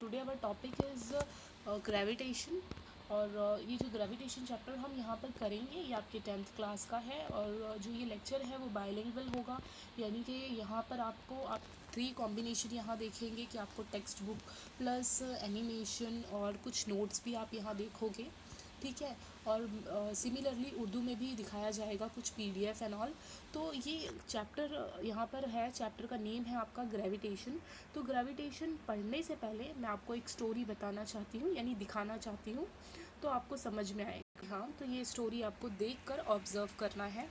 Today our topic is gravitation. और ये जो ग्रेविटेशन चैप्टर हम यहाँ पर करेंगे ये आपके 10th क्लास का है। और जो ये लेक्चर है वो बायलिंगुअल होगा, यानी कि यहाँ पर आप 3 कॉम्बिनेशन यहाँ देखेंगे कि आपको टेक्स्ट बुक प्लस एनिमेशन और कुछ नोट्स भी आप यहाँ देखोगे, ठीक है। और सिमिलरली उर्दू में भी दिखाया जाएगा कुछ पीडीएफ एंड ऑल। तो ये चैप्टर यहाँ पर है, चैप्टर का नेम है आपका ग्रेविटेशन। तो ग्रेविटेशन पढ़ने से पहले मैं आपको एक स्टोरी बताना चाहती हूँ, यानी दिखाना चाहती हूँ, तो आपको समझ में आएगा। हाँ, तो ये स्टोरी आपको देखकर ऑब्ज़र्व करना है।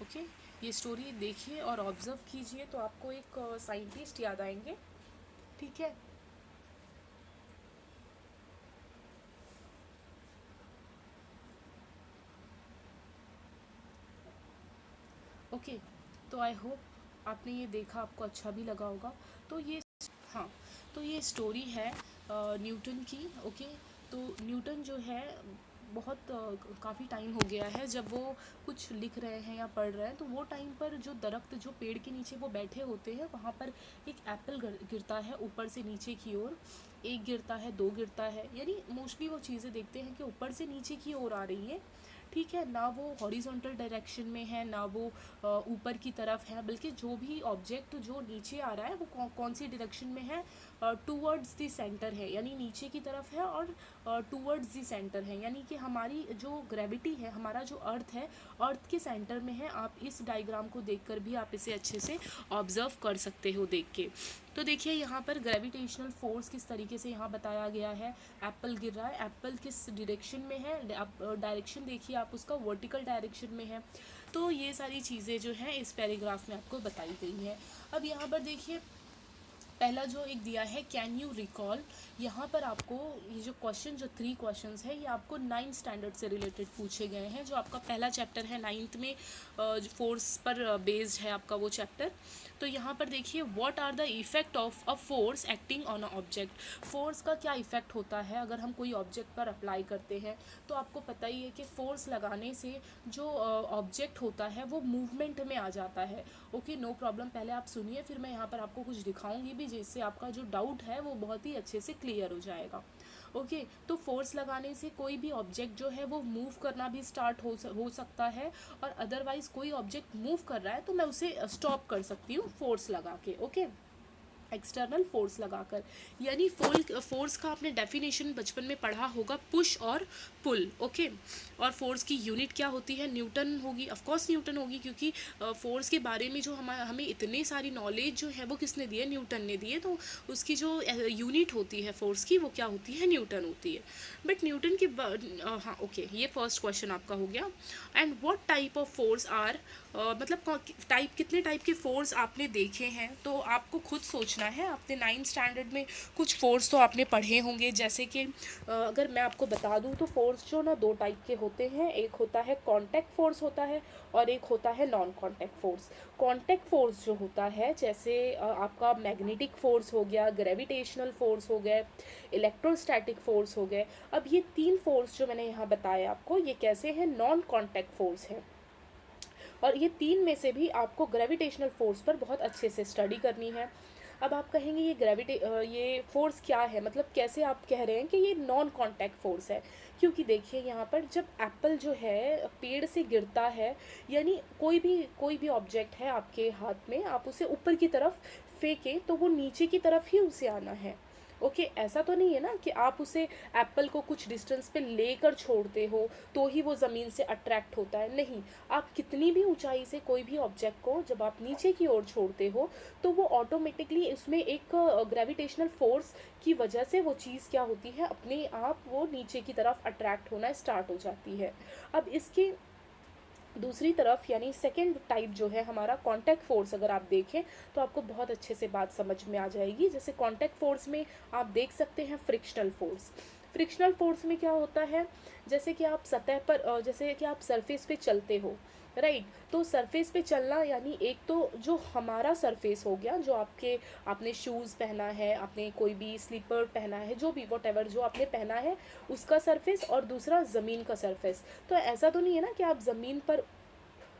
ओके, ये स्टोरी देखिए और ऑब्ज़र्व कीजिए तो आपको एक साइंटिस्ट याद आएंगे, ठीक है। ओके, तो आई होप आपने ये देखा, आपको अच्छा भी लगा होगा। तो ये, हाँ, तो ये स्टोरी है न्यूटन की। ओके, तो न्यूटन जो है बहुत काफ़ी टाइम हो गया है जब वो कुछ लिख रहे हैं या पढ़ रहे हैं, तो वो टाइम पर जो दरख्त, जो पेड़ के नीचे वो बैठे होते हैं, वहाँ पर एक एप्पल गिरता है ऊपर से नीचे की ओर। एक गिरता है, दो गिरता है, यानी मोस्टली वो चीज़ें देखते हैं कि ऊपर से नीचे की ओर आ रही है, ठीक है ना। वो हॉरिजॉन्टल डायरेक्शन में है ना वो ऊपर की तरफ है, बल्कि जो भी ऑब्जेक्ट जो नीचे आ रहा है वो कौन सी डायरेक्शन में है, टूवर्ड्स द सेंटर है, यानी नीचे की तरफ है, और टूवर्ड्स द सेंटर है, यानी कि हमारी जो ग्रेविटी है, हमारा जो अर्थ है, अर्थ के सेंटर में है। आप इस डायग्राम को देखकर भी आप इसे अच्छे से ऑब्जर्व कर सकते हो देख के। तो देखिए यहाँ पर ग्रेविटेशनल फोर्स किस तरीके से यहाँ बताया गया है। एप्पल गिर रहा है, एप्पल किस डायरेक्शन में है, आप डायरेक्शन देखिए, आप उसका वर्टिकल डायरेक्शन में है। तो ये सारी चीज़ें जो हैं इस पैराग्राफ में आपको बताई गई है। अब यहाँ पर देखिए, पहला जो एक दिया है, कैन यू रिकॉल। यहाँ पर आपको ये जो क्वेश्चन, जो 3 क्वेश्चंस है, ये आपको 9th स्टैंडर्ड से रिलेटेड पूछे गए हैं। जो आपका पहला चैप्टर है 9th में, फोर्स पर बेस्ड है आपका वो चैप्टर। तो यहाँ पर देखिए, what are the effect of a force acting on a object. Force का क्या इफेक्ट होता है अगर हम कोई ऑब्जेक्ट पर अप्लाई करते हैं। तो आपको पता ही है कि फोर्स लगाने से जो ऑब्जेक्ट होता है वो मूवमेंट में आ जाता है। ओके, नो प्रॉब्लम, पहले आप सुनिए, फिर मैं यहाँ पर आपको कुछ दिखाऊंगी भी, जिससे आपका जो डाउट है वो बहुत ही अच्छे से क्लियर हो जाएगा। ओके, तो फोर्स लगाने से कोई भी ऑब्जेक्ट जो है वो मूव करना भी स्टार्ट हो सकता है, और अदरवाइज़ कोई ऑब्जेक्ट मूव कर रहा है तो मैं उसे स्टॉप कर सकती हूँ फोर्स लगा के। ओके, एक्सटर्नल फोर्स लगाकर, यानी फोर्स का आपने डेफिनेशन बचपन में पढ़ा होगा, पुश और पुल। ओके, और फोर्स की यूनिट क्या होती है, न्यूटन होगी, ऑफ कोर्स न्यूटन होगी, क्योंकि फोर्स के बारे में जो हमें इतनी सारी नॉलेज जो है वो किसने दी है, न्यूटन ने दी है। तो उसकी जो यूनिट होती है फोर्स की, वो क्या होती है, न्यूटन होती है। बट न्यूटन की हाँ, ओके, ये फर्स्ट क्वेश्चन आपका हो गया। And what type of force are, मतलब टाइप, कितने टाइप के फोर्स आपने देखे हैं, तो आपको खुद सोचना है। आपने 9th स्टैंडर्ड में कुछ फोर्स तो आपने पढ़े होंगे, जैसे कि अगर मैं आपको बता दूं तो फोर्स जो ना 2 टाइप के होते हैं। एक होता है कॉन्टैक्ट फोर्स होता है, और एक होता है non contact force. Contact force जो होता है, जैसे आपका मैग्नेटिक फोर्स हो गया, ग्रेविटेशनल फोर्स हो गए, इलेक्ट्रोस्टैटिक फोर्स हो गए। अब ये 3 फोर्स जो मैंने यहाँ बताए आपको, ये कैसे हैं, नॉन कॉन्टैक्ट फोर्स है। और ये 3 में से भी आपको ग्रेविटेशनल फोर्स पर बहुत अच्छे से स्टडी करनी है। अब आप कहेंगे ये फोर्स क्या है, मतलब कैसे आप कह रहे हैं कि ये नॉन कॉन्टैक्ट फोर्स है। क्योंकि देखिए यहाँ पर जब एप्पल जो है पेड़ से गिरता है, यानी कोई भी ऑब्जेक्ट है आपके हाथ में, आप उसे ऊपर की तरफ फेंकें तो वो नीचे की तरफ ही उसे आना है। ओके, ऐसा तो नहीं है ना कि आप उसे एप्पल को कुछ डिस्टेंस पे लेकर छोड़ते हो तो ही वो ज़मीन से अट्रैक्ट होता है, नहीं। आप कितनी भी ऊंचाई से कोई भी ऑब्जेक्ट को जब आप नीचे की ओर छोड़ते हो तो वो ऑटोमेटिकली इसमें एक ग्रेविटेशनल फोर्स की वजह से वो चीज़ क्या होती है, अपने आप वो नीचे की तरफ अट्रैक्ट होना स्टार्ट हो जाती है। अब इसके दूसरी तरफ, यानी सेकेंड टाइप जो है हमारा कॉन्टैक्ट फोर्स, अगर आप देखें तो आपको बहुत अच्छे से बात समझ में आ जाएगी। जैसे कॉन्टैक्ट फोर्स में आप देख सकते हैं फ्रिक्शनल फोर्स। फ्रिक्शनल फोर्स में क्या होता है, जैसे कि आप सतह पर जैसे कि आप सरफेस पे चलते हो, राइट। तो सरफेस पे चलना, यानी एक तो जो हमारा सरफेस हो गया, जो आपने शूज़ पहना है, आपने कोई भी स्लीपर पहना है, जो भी वॉट एवर जो आपने पहना है उसका सरफेस, और दूसरा ज़मीन का सरफेस। तो ऐसा तो नहीं है ना कि आप ज़मीन पर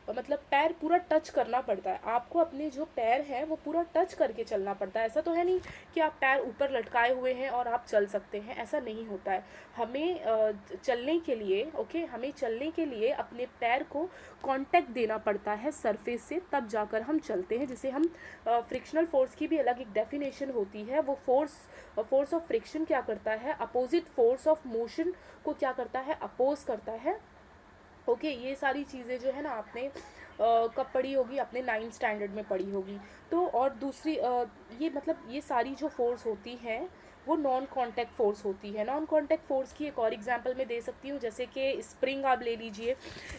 मतलब पैर पूरा टच करना पड़ता है आपको, अपने जो पैर हैं वो पूरा टच करके चलना पड़ता है। ऐसा तो है नहीं कि आप पैर ऊपर लटकाए हुए हैं और आप चल सकते हैं, ऐसा नहीं होता है। हमें चलने के लिए, ओके, हमें चलने के लिए अपने पैर को कांटेक्ट देना पड़ता है सरफेस से, तब जाकर हम चलते हैं। जिसे हम फ्रिक्शनल फोर्स की भी अलग एक डेफिनेशन होती है। वो फोर्स ऑफ फ्रिक्शन क्या करता है, अपोजिट फोर्स ऑफ मोशन को क्या करता है, अपोज करता है। ओके, ये सारी चीज़ें जो है ना आपने कब पढ़ी होगी, अपने 9th स्टैंडर्ड में पढ़ी होगी। तो और दूसरी ये मतलब ये सारी जो फोर्स होती हैं वो नॉन कांटेक्ट फोर्स होती है। नॉन कांटेक्ट फोर्स की एक और एग्जांपल मैं दे सकती हूँ, जैसे कि स्प्रिंग आप ले लीजिए।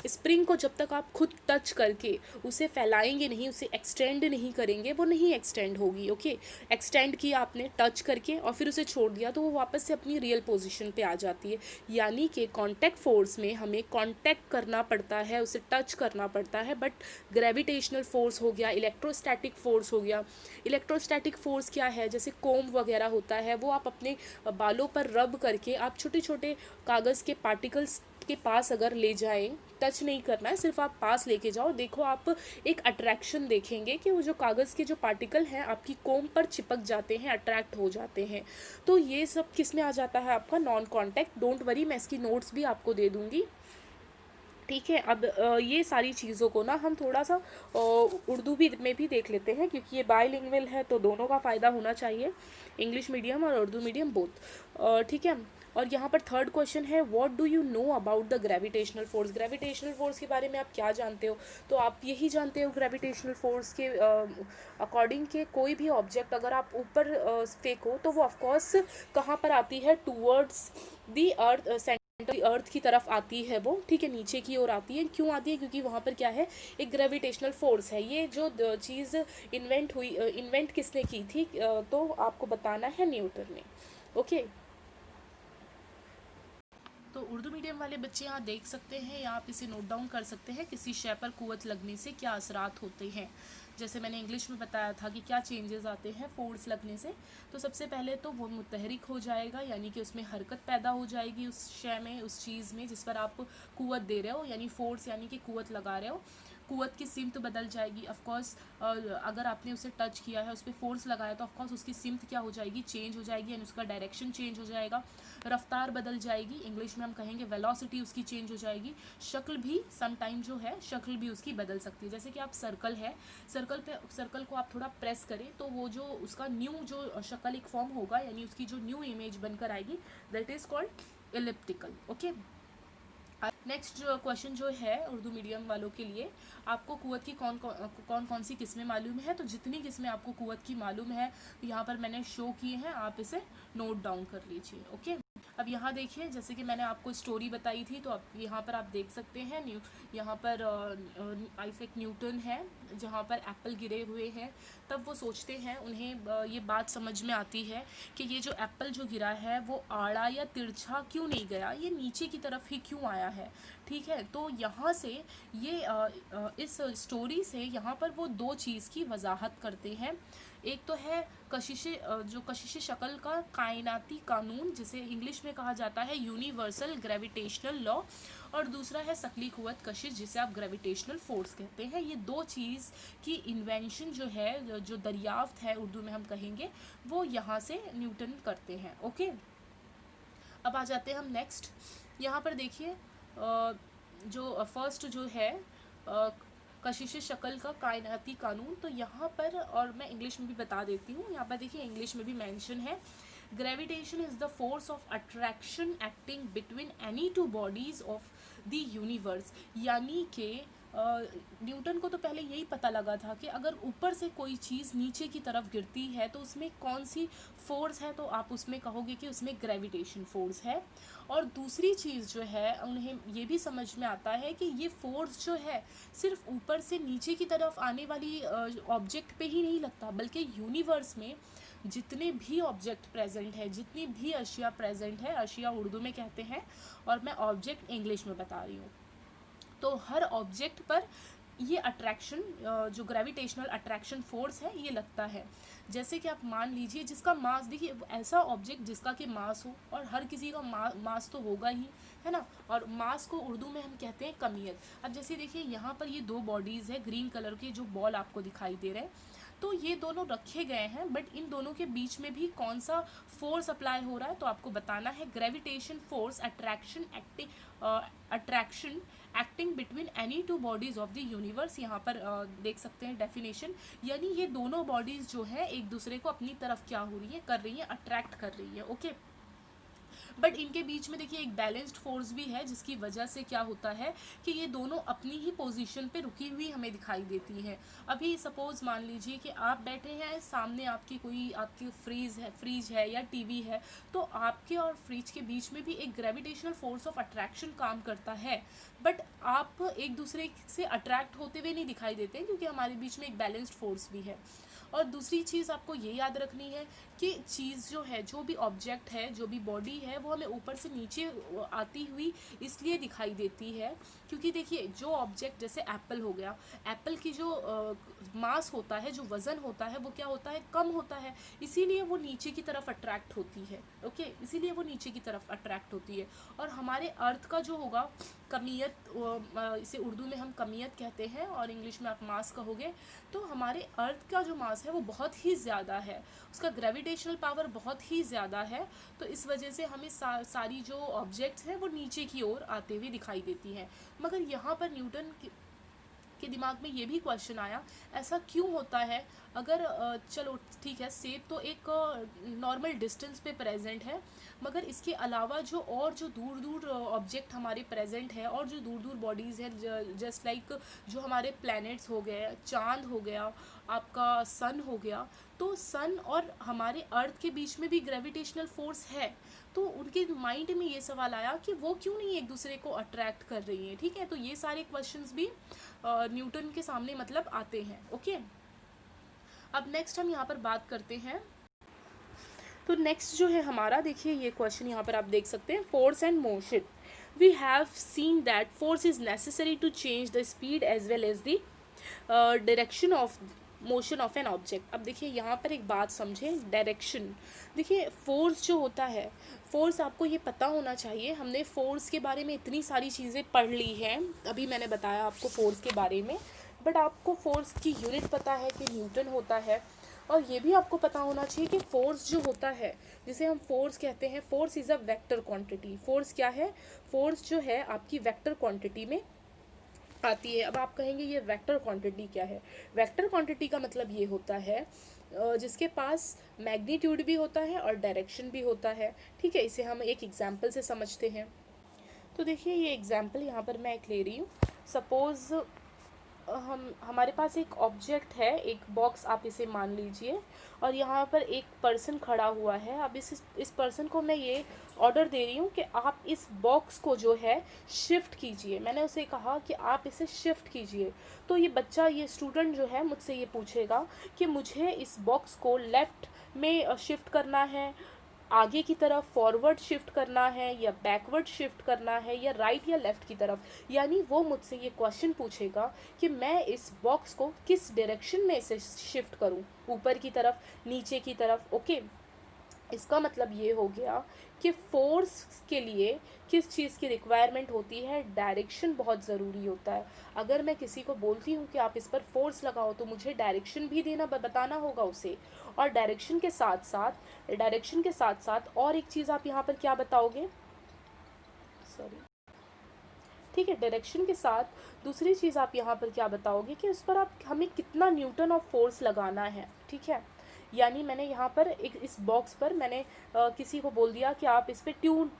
स्प्रिंग को जब तक आप खुद टच करके उसे फैलाएंगे नहीं, उसे एक्सटेंड नहीं करेंगे, वो नहीं एक्सटेंड होगी। ओके, एक्सटेंड किया आपने टच करके और फिर उसे छोड़ दिया तो वो वापस से अपनी रियल पोजीशन पे आ जाती है। यानी कि कांटेक्ट फोर्स में हमें कांटेक्ट करना पड़ता है, उसे टच करना पड़ता है। बट ग्रेविटेशनल फोर्स हो गया, इलेक्ट्रोस्टैटिक फोर्स हो गया। इलेक्ट्रोस्टैटिक फोर्स क्या है, जैसे कोम वगैरह होता है, वो आप अपने बालों पर रब करके आप छोटे छोटे कागज़ के पार्टिकल्स के पास अगर ले जाएं, टच नहीं करना है, सिर्फ आप पास लेके जाओ, देखो आप एक अट्रैक्शन देखेंगे कि वो जो कागज़ के जो पार्टिकल हैं आपकी कोम पर चिपक जाते हैं, अट्रैक्ट हो जाते हैं। तो ये सब किस में आ जाता है, आपका नॉन कांटेक्ट। डोंट वरी, मैं इसकी नोट्स भी आपको दे दूँगी, ठीक है। अब ये सारी चीज़ों को ना हम थोड़ा सा उर्दू भी में भी देख लेते हैं, क्योंकि ये बायलिंगुअल है तो दोनों का फ़ायदा होना चाहिए, इंग्लिश मीडियम और उर्दू मीडियम बोथ, ठीक है। और यहाँ पर थर्ड क्वेश्चन है, what do you know about the gravitational force. Gravitational force के बारे में आप क्या जानते हो, तो आप यही जानते हो ग्रेविटेशनल फोर्स के अकॉर्डिंग के कोई भी ऑब्जेक्ट अगर आप ऊपर फेंको तो वो ऑफकोर्स कहाँ पर आती है, टूवर्ड्स दी अर्थ, अर्थ की तरफ आती है वो, ठीक है, नीचे की ओर आती है। क्यों आती है, क्योंकि वहाँ पर क्या है, एक ग्रेविटेशनल फोर्स है। ये जो चीज़ इन्वेंट हुई, इन्वेंट किसने की थी, तो आपको बताना है न्यूटन ने। ओके, तो उर्दू मीडियम वाले बच्चे यहाँ देख सकते हैं या आप इसे नोट डाउन कर सकते हैं, किसी शय पर कुव्वत लगने से क्या असरात होते हैं। जैसे मैंने इंग्लिश में बताया था कि क्या चेंजेस आते हैं फोर्स लगने से। तो सबसे पहले तो वो मुतहरिक हो जाएगा, यानी कि उसमें हरकत पैदा हो जाएगी उस शय में, उस चीज़ में जिस पर आप कुव्वत दे रहे हो, यानी फोर्स यानी कि कुव्वत लगा रहे हो। कुव्वत की सिमत बदल जाएगी ऑफकोर्स। अगर आपने उसे टच किया है, उस पर फोर्स लगाया, तो ऑफकोर्स उसकी सिमत क्या हो जाएगी, चेंज हो जाएगी, यानी उसका डायरेक्शन चेंज हो जाएगा। रफ्तार बदल जाएगी, इंग्लिश में हम कहेंगे वेलोसिटी उसकी चेंज हो जाएगी। शक्ल भी सम टाइम जो है, शक्ल भी उसकी बदल सकती है। जैसे कि आप सर्कल है, सर्कल को आप थोड़ा प्रेस करें तो वो जो उसका न्यू जो शक्ल एक फॉर्म होगा, यानी उसकी जो न्यू इमेज बनकर आएगी, that is called elliptical. Okay, next question जो है उर्दू मीडियम वालों के लिए, आपको कुव्वत की कौन कौन सी किस्में मालूम है। तो जितनी किस्में आपको कुव्वत की मालूम है यहाँ पर मैंने शो किए हैं, आप इसे नोट डाउन कर लीजिए। ओके, अब यहाँ देखिए, जैसे कि मैंने आपको स्टोरी बताई थी, तो अब यहाँ पर आप देख सकते हैं यहाँ पर आइजैक न्यूटन है, जहाँ पर एप्पल गिरे हुए हैं। तब वो सोचते हैं, उन्हें ये बात समझ में आती है कि ये जो एप्पल जो गिरा है वो आड़ा या तिरछा क्यों नहीं गया, ये नीचे की तरफ ही क्यों आया है, ठीक है। तो यहाँ से ये इस स्टोरी से यहाँ पर वो दो चीज़ की वजाहत करते हैं। एक तो है कशिश शक्ल का कायनाती कानून, जिसे इंग्लिश में कहा जाता है यूनिवर्सल ग्रेविटेशनल लॉ, और दूसरा है शकली कुव्वत कशिश, जिसे आप ग्रेविटेशनल फोर्स कहते हैं। ये दो चीज़ की इन्वेंशन जो है, जो दरियाफ्त है उर्दू में हम कहेंगे, वो यहाँ से न्यूटन करते हैं। ओके, अब आ जाते हैं हम नेक्स्ट। यहाँ पर देखिए, जो फर्स्ट जो है कशिश शक्ल का कायनाती कानून, तो यहाँ पर, और मैं इंग्लिश में भी बता देती हूँ, यहाँ पर देखिए इंग्लिश में भी मेंशन है, gravitation is the force of attraction acting between any two bodies of the universe. यानी कि न्यूटन को तो पहले यही पता लगा था कि अगर ऊपर से कोई चीज़ नीचे की तरफ गिरती है तो उसमें कौन सी फोर्स है, तो आप उसमें कहोगे कि उसमें ग्रेविटेशन फोर्स है। और दूसरी चीज़ जो है, उन्हें ये भी समझ में आता है कि ये फोर्स जो है सिर्फ ऊपर से नीचे की तरफ आने वाली ऑब्जेक्ट पे ही नहीं लगता, बल्कि यूनिवर्स में जितने भी ऑब्जेक्ट प्रेजेंट है, जितनी भी अशिया प्रेजेंट है, अशिया उर्दू में कहते हैं और मैं ऑब्जेक्ट इंग्लिश में बता रही हूँ, तो हर ऑब्जेक्ट पर ये अट्रैक्शन जो ग्रेविटेशनल अट्रैक्शन फोर्स है ये लगता है। जैसे कि आप मान लीजिए जिसका मास, देखिए ऐसा ऑब्जेक्ट जिसका कि मास हो, और हर किसी का मास तो होगा ही, है ना, और मास को उर्दू में हम कहते हैं कमियत। अब जैसे देखिए यहाँ पर ये दो बॉडीज़ है ग्रीन कलर के जो बॉल आपको दिखाई दे रहे हैं, तो ये दोनों रखे गए हैं, बट इन दोनों के बीच में भी कौन सा फोर्स अप्लाई हो रहा है, तो आपको बताना है gravitation force attraction acting between any two bodies of the universe. यहाँ पर देख सकते हैं डेफिनेशन, यानी ये दोनों बॉडीज जो है एक दूसरे को अपनी तरफ क्या हो रही है, कर रही है, अट्रैक्ट कर रही है, ओके। बट इनके बीच में देखिए एक बैलेंस्ड फोर्स भी है, जिसकी वजह से क्या होता है कि ये दोनों अपनी ही पोजीशन पे रुकी हुई हमें दिखाई देती हैं। अभी सपोज मान लीजिए कि आप बैठे हैं, सामने आपकी कोई आपकी फ्रीज है या टीवी है, तो आपके और फ्रिज के बीच में भी एक ग्रेविटेशनल फोर्स ऑफ अट्रैक्शन काम करता है, बट आप एक दूसरे से अट्रैक्ट होते हुए नहीं दिखाई देते, क्योंकि हमारे बीच में एक बैलेंस्ड फोर्स भी है। और दूसरी चीज़ आपको ये याद रखनी है कि चीज़ जो है, जो भी ऑब्जेक्ट है, जो भी बॉडी है, वो हमें ऊपर से नीचे आती हुई इसलिए दिखाई देती है क्योंकि देखिए जो ऑब्जेक्ट, जैसे एप्पल हो गया, एप्पल की जो मास होता है, जो वज़न होता है, वो क्या होता है, कम होता है, इसीलिए वो नीचे की तरफ अट्रैक्ट होती है, ओके, इसीलिए वो नीचे की तरफ अट्रैक्ट होती है। और हमारे अर्थ का जो होगा कमियत, इसे उर्दू में हम कमियत कहते हैं और इंग्लिश में आप मास कहोगे, तो हमारे अर्थ का जो मास है वो बहुत ही ज़्यादा है, उसका ग्रेविटेशनल पावर बहुत ही ज़्यादा है, तो इस वजह से हमें सारी जो ऑब्जेक्ट्स हैं वो नीचे की ओर आते हुए दिखाई देती हैं। मगर यहाँ पर न्यूटन के दिमाग में ये भी क्वेश्चन आया, ऐसा क्यों होता है, अगर चलो ठीक है, सेब तो एक नॉर्मल डिस्टेंस पे प्रेजेंट है, मगर इसके अलावा जो दूर दूर ऑब्जेक्ट हमारे प्रेजेंट है, और जो दूर दूर बॉडीज़ है, जस्ट लाइक जो हमारे प्लैनेट्स हो गए, चांद हो गया, आपका सन हो गया, तो सन और हमारे अर्थ के बीच में भी ग्रेविटेशनल फोर्स है, तो उनके माइंड में ये सवाल आया कि वो क्यों नहीं एक दूसरे को अट्रैक्ट कर रही हैं, ठीक है। तो ये सारे क्वेश्चंस भी न्यूटन के सामने मतलब आते हैं, ओके। अब नेक्स्ट हम यहाँ पर बात करते हैं, तो नेक्स्ट जो है हमारा, देखिए ये क्वेश्चन यहाँ पर आप देख सकते हैं, force and motion. We have seen that force is necessary to change the speed as well as the direction of motion of an object. अब देखिए यहाँ पर एक बात समझें, डायरेक्शन, देखिए फोर्स जो होता है, फोर्स आपको ये पता होना चाहिए, हमने फोर्स के बारे में इतनी सारी चीज़ें पढ़ ली हैं, अभी मैंने बताया आपको फोर्स के बारे में, बट आपको फोर्स की यूनिट पता है कि न्यूटन होता है, और ये भी आपको पता होना चाहिए कि फोर्स जो होता है, जिसे हम फोर्स कहते हैं, force is a vector quantity. Force क्या है, फोर्स जो है आपकी वेक्टर क्वांटिटी में आती है। अब आप कहेंगे ये वेक्टर क्वांटिटी क्या है, वेक्टर क्वांटिटी का मतलब ये होता है जिसके पास मैग्नीट्यूड भी होता है और डायरेक्शन भी होता है, ठीक है। इसे हम एक एग्जाम्पल से समझते हैं। तो देखिए ये एग्जाम्पल यहाँ पर मैं एक ले रही हूँ, सपोज़ हमारे पास एक ऑब्जेक्ट है, एक बॉक्स आप इसे मान लीजिए, और यहाँ पर एक पर्सन खड़ा हुआ है। अब इस पर्सन को मैं ये ऑर्डर दे रही हूँ कि आप इस बॉक्स को जो है शिफ्ट कीजिए, मैंने उसे कहा कि आप इसे शिफ्ट कीजिए। तो ये बच्चा, ये स्टूडेंट जो है मुझसे ये पूछेगा कि मुझे इस बॉक्स को लेफ़्ट में शिफ्ट करना है, आगे की तरफ फॉरवर्ड शिफ्ट करना है, या बैकवर्ड शिफ्ट करना है, या राइट या लेफ़्ट की तरफ। यानी वो मुझसे ये क्वेश्चन पूछेगा कि मैं इस बॉक्स को किस डायरेक्शन में इसे शिफ्ट करूं, ऊपर की तरफ, नीचे की तरफ, ओके। इसका मतलब ये हो गया कि फोर्स के लिए किस चीज़ की रिक्वायरमेंट होती है, डायरेक्शन बहुत ज़रूरी होता है। अगर मैं किसी को बोलती हूँ कि आप इस पर फोर्स लगाओ, तो मुझे डायरेक्शन भी बताना होगा उसे, और डायरेक्शन के साथ साथ और एक चीज़ आप यहाँ पर क्या बताओगे, सॉरी, ठीक है, डायरेक्शन के साथ दूसरी चीज़ आप यहाँ पर क्या बताओगे कि उस पर आप हमें कितना न्यूटन ऑफ फोर्स लगाना है, ठीक है। यानी मैंने यहाँ पर इस बॉक्स पर मैंने किसी को बोल दिया कि आप इस पर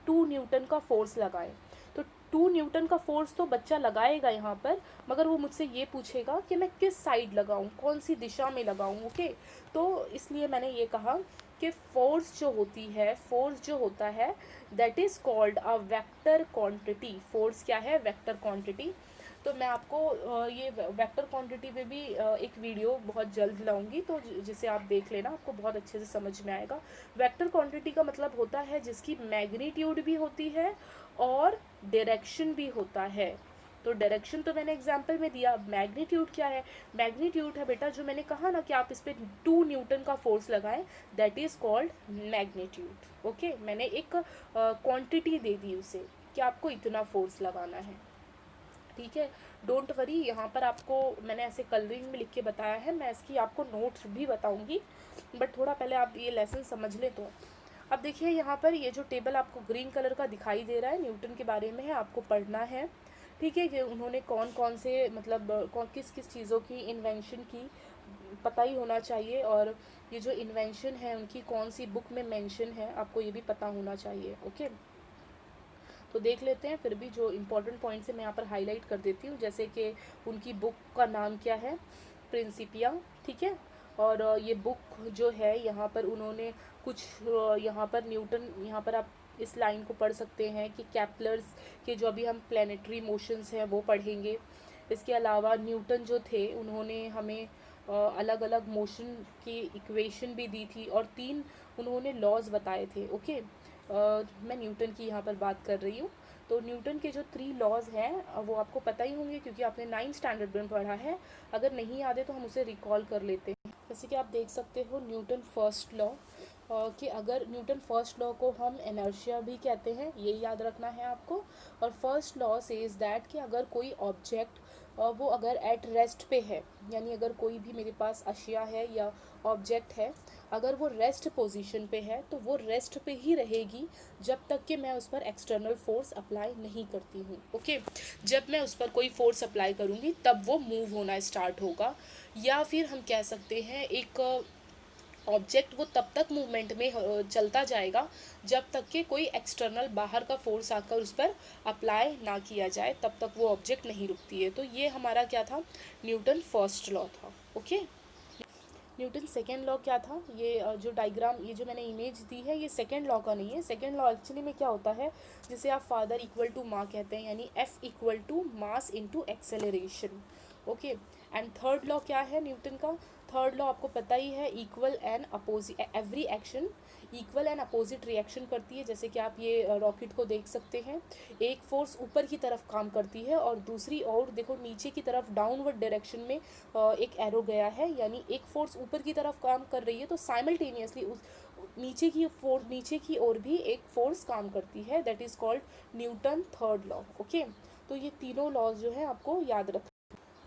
टू न्यूटन का फोर्स लगाएं, तो 2 न्यूटन का फोर्स तो बच्चा लगाएगा यहाँ पर, मगर वो मुझसे ये पूछेगा कि मैं किस साइड लगाऊं, कौन सी दिशा में लगाऊं, ओके। तो इसलिए मैंने ये कहा कि फोर्स जो होता है that is called a vector quantity. Force क्या है, वेक्टर क्वांटिटी। तो मैं आपको ये वेक्टर क्वांटिटी पे भी एक वीडियो बहुत जल्द लाऊंगी, तो जिसे आप देख लेना, आपको बहुत अच्छे से समझ में आएगा। वेक्टर क्वांटिटी का मतलब होता है जिसकी मैग्नीट्यूड भी होती है और डायरेक्शन भी होता है, तो डायरेक्शन तो मैंने एग्जाम्पल में दिया। मैग्नीट्यूड क्या है? मैग्नीट्यूड है बेटा, जो मैंने कहा ना कि आप इस पर 2 न्यूटन का फोर्स लगाएं, that is called magnitude. Okay, मैंने एक क्वांटिटी दे दी उसे कि आपको इतना फोर्स लगाना है। ठीक है, डोंट वरी, यहाँ पर आपको मैंने ऐसे कलरिंग में लिख के बताया है, मैं इसकी आपको नोट्स भी बताऊंगी, बट थोड़ा पहले आप ये लेसन समझ लें। तो अब देखिए यहाँ पर ये जो टेबल आपको ग्रीन कलर का दिखाई दे रहा है, न्यूटन के बारे में है, आपको पढ़ना है। ठीक है, कि उन्होंने कौन कौन से मतलब कौन किस किस चीज़ों की इन्वेंशन की, पता ही होना चाहिए। और ये जो इन्वेंशन है उनकी कौन सी बुक में मेंशन है, आपको ये भी पता होना चाहिए। ओके, तो देख लेते हैं। फिर भी जो इम्पोर्टेंट पॉइंट्स है मैं यहाँ पर हाईलाइट कर देती हूँ, जैसे कि उनकी बुक का नाम क्या है, प्रिंसिपिया। ठीक है, और ये बुक जो है यहाँ पर उन्होंने कुछ यहाँ पर न्यूटन, यहाँ पर आप इस लाइन को पढ़ सकते हैं कि कैप्लर्स के जो अभी हम प्लानिटरी मोशंस हैं वो पढ़ेंगे। इसके अलावा न्यूटन जो थे उन्होंने हमें अलग अलग मोशन की इक्वेशन भी दी थी, और 3 उन्होंने लॉज बताए थे। ओके, मैं न्यूटन की यहाँ पर बात कर रही हूँ। तो न्यूटन के जो 3 लॉज हैं वो आपको पता ही होंगे, क्योंकि आपने 9th स्टैंडर्ड में पढ़ा है। अगर नहीं याद है तो हम उसे रिकॉल कर लेते हैं। जैसे कि आप देख सकते हो न्यूटन फर्स्ट लॉ, कि अगर न्यूटन फर्स्ट लॉ को हम इनर्शिया भी कहते हैं, ये याद रखना है आपको। और फर्स्ट लॉ सेज दैट कि अगर कोई ऑब्जेक्ट वो अगर एट रेस्ट पे है, यानी अगर कोई भी मेरे पास अशिया है या ऑब्जेक्ट है, अगर वो रेस्ट पोजीशन पे है तो वो रेस्ट पे ही रहेगी जब तक कि मैं उस पर एक्सटर्नल फोर्स अप्लाई नहीं करती हूँ। ओके, जब मैं उस पर कोई फोर्स अप्लाई करूँगी तब वो मूव होना स्टार्ट होगा। या फिर हम कह सकते हैं एक ऑब्जेक्ट वो तब तक मूवमेंट में चलता जाएगा जब तक कि कोई एक्सटर्नल बाहर का फोर्स आकर उस पर अप्लाई ना किया जाए, तब तक वो ऑब्जेक्ट नहीं रुकती है। तो ये हमारा क्या था, न्यूटन फर्स्ट लॉ था। ओके, न्यूटन सेकेंड लॉ क्या था, ये जो डायग्राम, ये जो मैंने इमेज दी है, ये सेकेंड लॉ का नहीं है। सेकेंड लॉ एक्चुअली में क्या होता है, जिसे आप फादर इक्वल टू माँ कहते हैं, यानी F equal to mass into acceleration. Okay, and third law क्या है न्यूटन का? थर्ड लॉ आपको पता ही है, equal and opposite, every action equal and opposite reaction करती है। जैसे कि आप ये रॉकेट को देख सकते हैं, एक फोर्स ऊपर की तरफ काम करती है और दूसरी और देखो नीचे की तरफ डाउनवर्ड डायरेक्शन में एक एरो गया है, यानी एक फोर्स ऊपर की तरफ काम कर रही है तो साइमल्टेनियसली उस नीचे की ओर भी एक फोर्स काम करती है, that is called Newton third law. Okay, तो ये तीनों लॉज जो है आपको याद रख।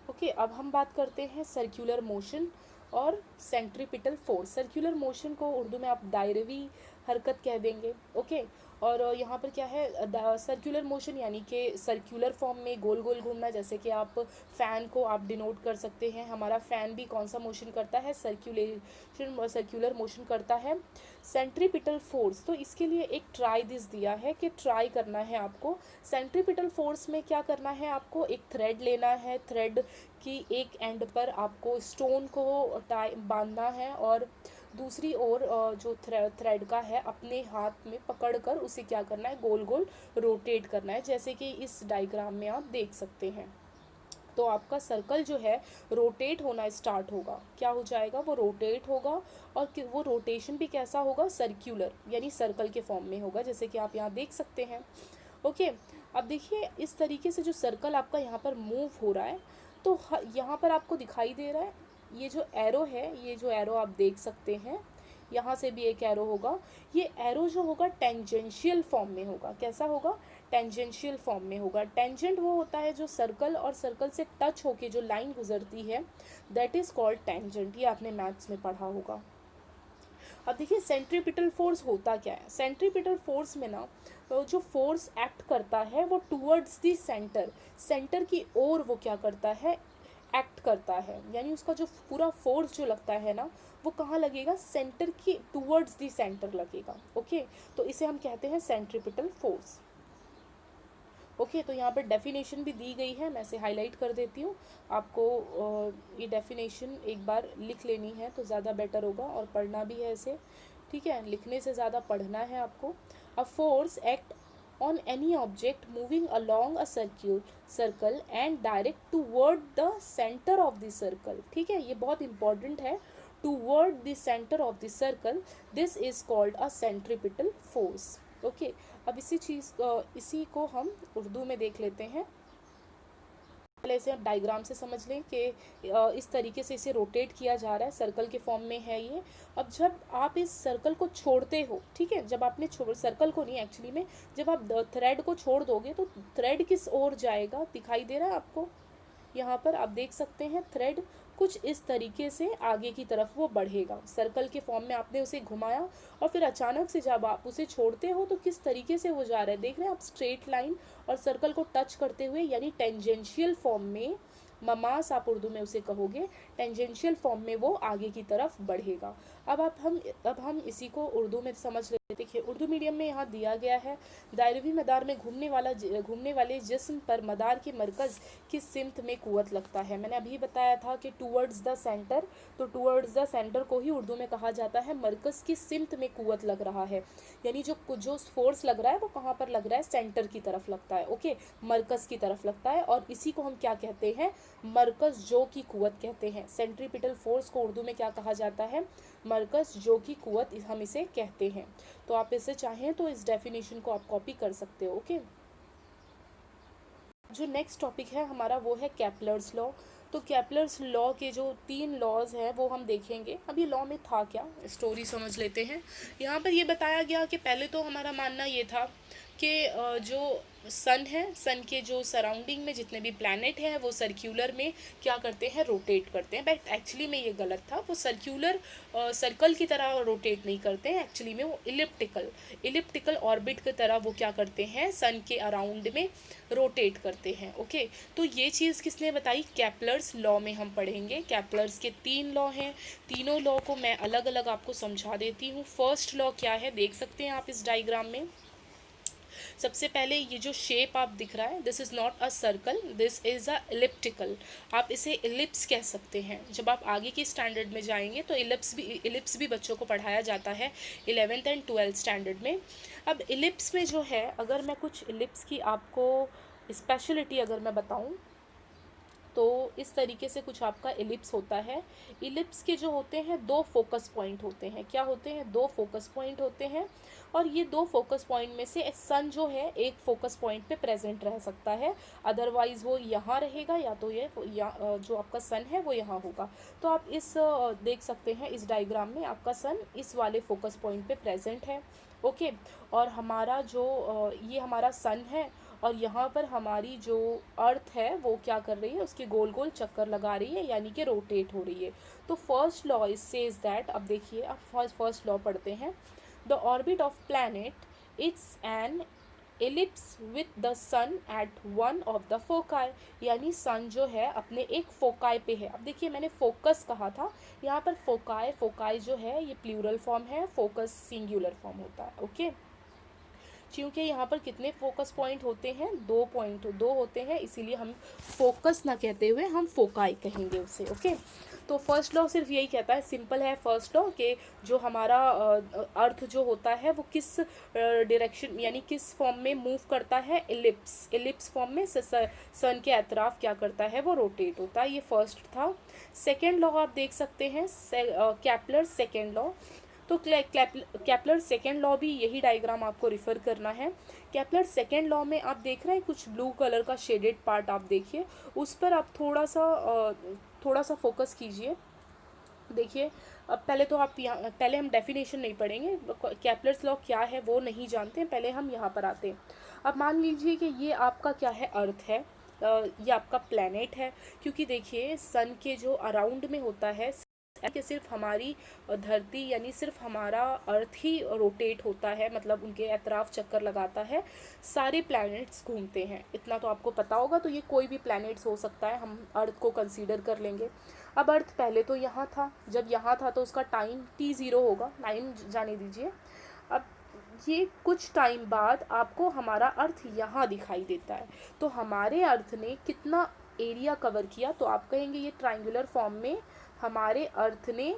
ओके, अब हम बात करते हैं सर्कुलर मोशन और सेंट्रीपिटल फोर्स। सर्कुलर मोशन को उर्दू में आप दायरवी हरकत कह देंगे। ओके, और यहाँ पर क्या है, सर्कुलर मोशन यानी कि सर्कुलर फॉर्म में गोल गोल घूमना। जैसे कि आप फ़ैन को आप डिनोट कर सकते हैं, हमारा फ़ैन भी कौन सा मोशन करता है, सर्कुलर मोशन करता है। सेंट्रीपिटल फोर्स, तो इसके लिए एक ट्राई दिस दिया है कि ट्राई करना है आपको। सेंट्रीपिटल फोर्स में क्या करना है आपको, एक थ्रेड लेना है, थ्रेड की एक एंड पर आपको स्टोन को टाई बांधना है, और दूसरी ओर जो थ्रेड का है अपने हाथ में पकड़कर उसे क्या करना है, गोल गोल रोटेट करना है, जैसे कि इस डायग्राम में आप देख सकते हैं। तो आपका सर्कल जो है रोटेट होना स्टार्ट होगा, क्या हो जाएगा, वो रोटेट होगा। और वो रोटेशन भी कैसा होगा, सर्क्यूलर, यानी सर्कल के फॉर्म में होगा, जैसे कि आप यहाँ देख सकते हैं। ओके, अब देखिए इस तरीके से जो सर्कल आपका यहाँ पर मूव हो रहा है, तो यहाँ पर आपको दिखाई दे रहा है ये जो एरो है, ये जो एरो आप देख सकते हैं, यहाँ से भी एक एरो होगा। ये एरो जो होगा टेंजेंशियल फॉर्म में होगा, कैसा होगा, टेंजेंशियल फॉर्म में होगा। टेंजेंट वो होता है जो सर्कल और सर्कल से टच होके जो लाइन गुजरती है, दैट इज कॉल्ड टेंजेंट। ये आपने मैथ्स में पढ़ा होगा। अब देखिए सेंट्रीपिटल फोर्स होता क्या है, सेंट्रीपिटल फोर्स में ना जो फोर्स एक्ट करता है वो टूवर्ड्स दी सेंटर, सेंटर की ओर वो क्या करता है, एक्ट करता है, यानी उसका जो पूरा फोर्स जो लगता है ना वो कहाँ लगेगा, सेंटर की टूवर्ड्स दी सेंटर लगेगा। ओके, तो इसे हम कहते हैं सेंट्रीपिटल फोर्स। ओके, तो यहाँ पर डेफिनेशन भी दी गई है, मैं इसे हाईलाइट कर देती हूँ। आपको ये डेफिनेशन एक बार लिख लेनी है तो ज़्यादा बेटर होगा, और पढ़ना भी है इसे। ठीक है, लिखने से ज़्यादा पढ़ना है आपको। A force act on any object moving along a circle and direct toward the centre of the circle. ठीक है, ये बहुत इंपॉर्टेंट है, toward the centre of the circle, this is called a centripetal force. Okay, अब इसी को हम उर्दू में देख लेते हैं। पहले से आप डायग्राम से समझ लें कि इस तरीके से इसे रोटेट किया जा रहा है, सर्कल के फॉर्म में है ये। अब जब आप इस सर्कल को छोड़ते हो, ठीक है, जब आपने सर्कल को नहीं एक्चुअली में, जब आप थ्रेड को छोड़ दोगे तो थ्रेड किस ओर जाएगा, दिखाई दे रहा है आपको? यहाँ पर आप देख सकते हैं थ्रेड कुछ इस तरीके से आगे की तरफ वो बढ़ेगा। सर्कल के फॉर्म में आपने उसे घुमाया और फिर अचानक से जब आप उसे छोड़ते हो तो किस तरीके से वो जा रहा है, देख रहे हैं आप, स्ट्रेट लाइन और सर्कल को टच करते हुए, यानी टेंजेंशियल फॉर्म में, ममास आप उर्दू में उसे कहोगे, टेंजेंशियल फॉर्म में वो आगे की तरफ बढ़ेगा। अब हम इसी को उर्दू में समझ लेते। देखिए उर्दू मीडियम में यहाँ दिया गया है, दायरवी मदार में घूमने वाले जिस्म पर मदार के मरकज़ की सिमत में कुव्वत लगता है। मैंने अभी बताया था कि टूवर्ड्स द सेंटर, तो टूवर्ड्स द सेंटर को ही उर्दू में कहा जाता है मरकज़ की सिमत में कुव्वत लग रहा है, यानी जो फोर्स लग रहा है वो कहाँ पर लग रहा है, सेंटर की तरफ लगता है, ओके, मरकज़ की तरफ लगता है। और इसी को हम क्या कहते हैं, मरकज़ जो की कुव्वत कहते हैं। सेंट्रीपिटल फोर्स को उर्दू में क्या कहा जाता है, मरकज़ जो की कुव्वत हम इसे कहते हैं। तो आप इसे चाहें तो इस डेफिनेशन को आप कॉपी कर सकते हो, ओके। जो नेक्स्ट टॉपिक है हमारा वो है केपलर्स लॉ। तो केपलर्स लॉ के जो 3 लॉज हैं वो हम देखेंगे। अब ये लॉ में था क्या, स्टोरी समझ लेते हैं। यहाँ पर ये बताया गया कि पहले तो हमारा मानना ये था कि जो सन है, सन के जो सराउंडिंग में जितने भी प्लैनेट हैं वो सर्क्यूलर में क्या करते हैं, रोटेट करते हैं। बट एक्चुअली में ये गलत था, वो सर्कल की तरह रोटेट नहीं करते हैं, एक्चुअली में वो इलिप्टिकल ऑर्बिट की तरह वो क्या करते हैं, सन के अराउंड में रोटेट करते हैं, ओके। तो ये चीज़ किसने बताई, केपलर्स लॉ में हम पढ़ेंगे। केपलर्स के 3 लॉ हैं, तीनों लॉ को मैं अलग अलग आपको समझा देती हूँ। फर्स्ट लॉ क्या है, देख सकते हैं आप इस डायग्राम में। सबसे पहले ये जो शेप आप दिख रहा है, this is not a circle, this is a elliptical. आप इसे इलिप्स कह सकते हैं। जब आप आगे की स्टैंडर्ड में जाएंगे तो इलिप्स भी बच्चों को पढ़ाया जाता है 11th एंड 12th स्टैंडर्ड में। अब इलिप्स में जो है, अगर मैं कुछ इलिप्स की आपको स्पेशलिटी अगर मैं बताऊं तो इस तरीके से कुछ आपका इलिप्स होता है। इलिप्स के जो होते हैं 2 फोकस पॉइंट होते हैं। क्या होते हैं, 2 फोकस पॉइंट होते हैं। और ये 2 फोकस पॉइंट में से सन जो है एक फोकस पॉइंट पे प्रेजेंट रह सकता है, अदरवाइज वो यहाँ रहेगा, या तो ये जो आपका सन है वो यहाँ होगा। तो आप इस देख सकते हैं इस डायग्राम में आपका सन इस वाले फोकस पॉइंट पे प्रेजेंट है, ओके। और हमारा जो ये हमारा सन है और यहाँ पर हमारी जो अर्थ है वो क्या कर रही है, उसके गोल गोल चक्कर लगा रही है, यानी कि रोटेट हो रही है। तो first law is says that, अब देखिए आप फर्स्ट लॉ पढ़ते हैं, the orbit of planet it's an ellipse with the sun at one of the foci, यानी सन जो है अपने एक फोकाई पे है। अब देखिए मैंने फोकस कहा था, यहाँ पर फोकाई जो है ये प्लूरल फॉर्म है, फोकस सिंगुलर फॉर्म होता है, ओके। क्योंकि यहाँ पर कितने फोकस पॉइंट होते हैं, 2 होते हैं, इसीलिए हम फोकस ना कहते हुए हम फोकाई कहेंगे उसे, ओके। तो फर्स्ट लॉ सिर्फ यही कहता है, सिंपल है फर्स्ट लॉ, कि जो हमारा अर्थ जो होता है वो किस डायरेक्शन यानी किस फॉर्म में मूव करता है, इलिप्स फॉर्म में सन के अतराफ क्या करता है, वो रोटेट होता है। ये फर्स्ट था। सेकेंड लॉ आप देख सकते हैं, केपलर सेकेंड लॉ। तो केपलर सेकेंड लॉ भी यही डायग्राम आपको रिफ़र करना है। केपलर सेकेंड लॉ में आप देख रहे हैं कुछ ब्लू कलर का शेडेड पार्ट, आप देखिए उस पर आप थोड़ा सा फोकस कीजिए। देखिए अब पहले तो आप यहाँ, पहले हम डेफिनेशन नहीं पढ़ेंगे, केपलर्स लॉ क्या है वो नहीं जानते हैं, पहले हम यहाँ पर आते हैं। अब मान लीजिए कि ये आपका क्या है, अर्थ है, ये आपका प्लैनेट है। क्योंकि देखिए सन के जो अराउंड में होता है कि सिर्फ हमारी धरती यानी सिर्फ हमारा अर्थ ही रोटेट होता है, मतलब उनके अतराफ चक्कर लगाता है, सारे प्लैनेट्स घूमते हैं, इतना तो आपको पता होगा। तो ये कोई भी प्लैनेट्स हो सकता है, हम अर्थ को कंसीडर कर लेंगे। अब अर्थ पहले तो यहाँ था, जब यहाँ था तो उसका टाइम t0 होगा, टाइम जाने दीजिए। अब ये कुछ टाइम बाद आपको हमारा अर्थ यहाँ दिखाई देता है। तो हमारे अर्थ ने कितना एरिया कवर किया, तो आप कहेंगे ये ट्रायंगुलर फॉर्म में हमारे अर्थ ने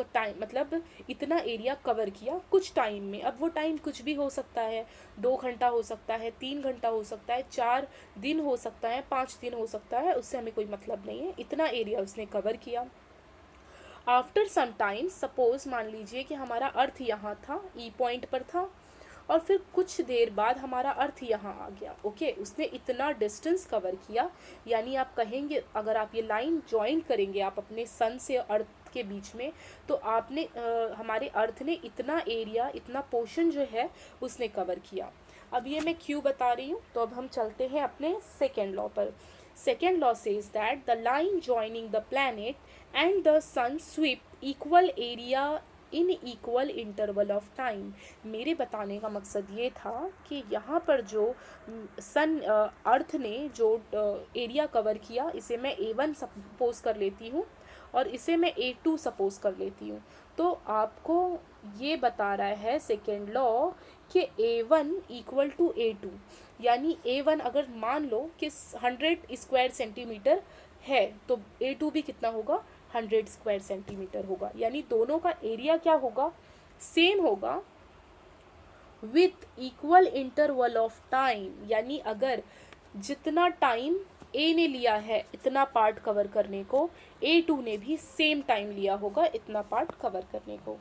टाइम मतलब इतना एरिया कवर किया कुछ टाइम में। अब वो टाइम कुछ भी हो सकता है, 2 घंटा हो सकता है, 3 घंटा हो सकता है, 4 दिन हो सकता है, 5 दिन हो सकता है, उससे हमें कोई मतलब नहीं है, इतना एरिया उसने कवर किया। आफ्टर सम टाइम, सपोज मान लीजिए कि हमारा अर्थ यहाँ था, ई पॉइंट पर था, और फिर कुछ देर बाद हमारा अर्थ यहाँ आ गया। ओके, उसने इतना डिस्टेंस कवर किया, यानी आप कहेंगे अगर आप ये लाइन ज्वाइन करेंगे आप अपने सन से अर्थ के बीच में, तो आपने हमारे अर्थ ने इतना एरिया, इतना पोर्शन जो है उसने कवर किया। अब ये मैं क्यों बता रही हूँ, तो अब हम चलते हैं अपने सेकेंड लॉ पर। Second law says that the line joining the planet and the sun sweep equal area in equal interval of time. मेरे बताने का मकसद ये था कि यहाँ पर जो सन अर्थ ने जो एरिया कवर किया, इसे मैं A1 सपोज कर लेती हूँ और इसे मैं A2 सपोज कर लेती हूँ। तो आपको ये बता रहा है सेकेंड लॉ कि A1 इक्वल टू A2, यानी A1 अगर मान लो कि 100 स्क्वायर सेंटीमीटर है तो A2 भी कितना होगा, 100 स्क्वायर सेंटीमीटर होगा। यानी दोनों का एरिया क्या होगा, सेम होगा with equal interval of time. यानी अगर जितना टाइम ए ने लिया है इतना पार्ट कवर करने को, A2 ने भी सेम टाइम लिया होगा इतना पार्ट कवर करने को।